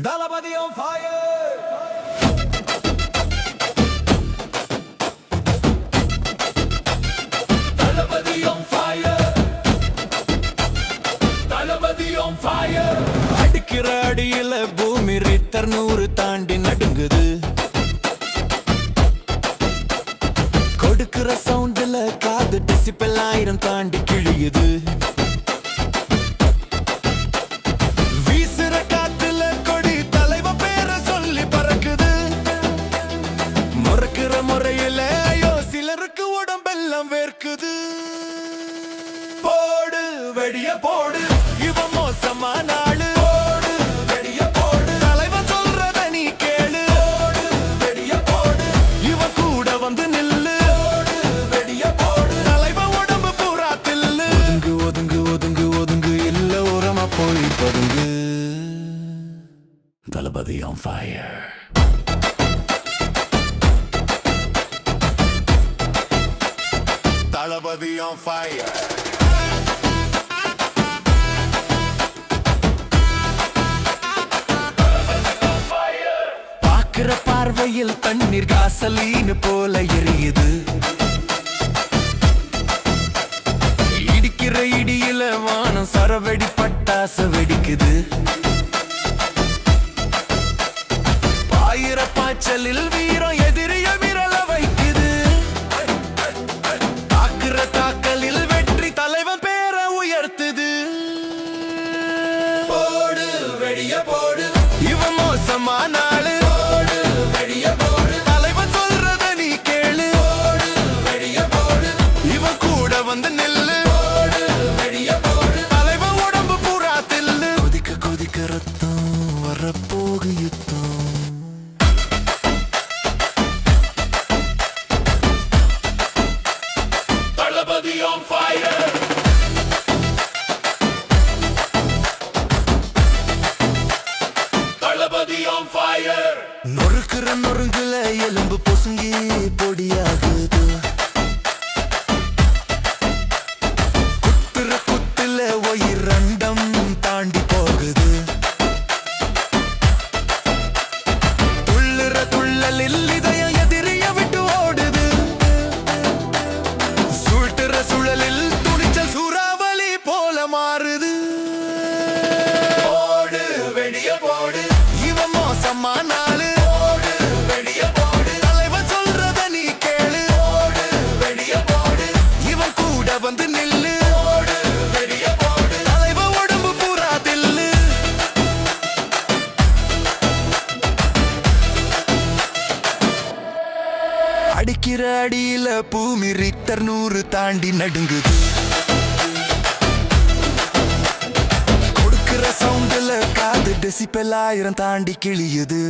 Dalabadi on fire! Dalabadi on fire! Dalabadi on fire! அடிக்கிற அடியில பூமி ரித்தர் 100 தாண்டி நடுங்குது. கொடுக்கிற சவுண்ட்ல காது டெசிபல் 1000 தாண்டி கிழியுது. போடு வெடிய போடு இவன் மோசமான ஆளு. போடு வெடிய போடு தலைவன் சொல்றத நீ கேளு. போடு வெடிய போடு இவன் கூட வந்து நில்லு. போடு வெடிய போடு தலைவன் உடம்பு பூரா தில்லு. ஒதுங்கு ஒதுங்கு ஒதுங்கு ஒதுங்கு இல்ல ஓரமா போய் பதுங்கு. தளபதி on fire. Dalabadi on fire. பாக்குற பார்வையில் தண்ணீர் காசலீன் போல எரியுது. இடிக்கிற இடியில வானம் சரவெடி பட்டாச வெடிக்குது. பாயிர பாய்ச்சலில் வீரம் எதிரிய மிரள வைக்குது. தாக்கலில் வெற்றி தலைவன் பேர உயர்த்துது. போடு வெடிய போடு இவன் மோசமான ஆளு. போடு வெடிய போடு தலைவன் சொல்றத நீ கேளு. போடு வெடிய போடு இவன் கூட வந்து நில்லு. போடு வெடிய போடு தலைவன் உடம்பு பூரா தில்லு. கொதிக்க கொதிக்க ரத்தம் வரப்போகு யுத்தம். Dalabadi on fire. Dalabadi on fire. நொறுக்குற நொறுங்குல எலும்பு பொசுங்கி பொடியாகுது. குத்துற குத்துல உயிர் ரெண்டம் தாண்டி போகுது. துள்ளுற துள்ளலில் இதயம் எதிரிய விட்டு ஓடுது. சுழலில் துணிச்சல் சூறாவளி போல மாறுது. போடு வெடிய போடு இவன் மோசமான ஆளு. போடு வெடிய போடு தலைவன் சொல்றத நீ கேளு. போடு வெடிய போடு இவன் கூட வந்து நில்லு. போடு வெடிய போடு தலைவன் உடம்பு பூரா தில்லு. அடிக்கிற அடியில பூமி ரிக்டர் 100 தாண்டி நடுங்குது. கொடுக்கிற சவுண்ட்ல காது டெசிபல் 1000 தாண்டி கிழியுது.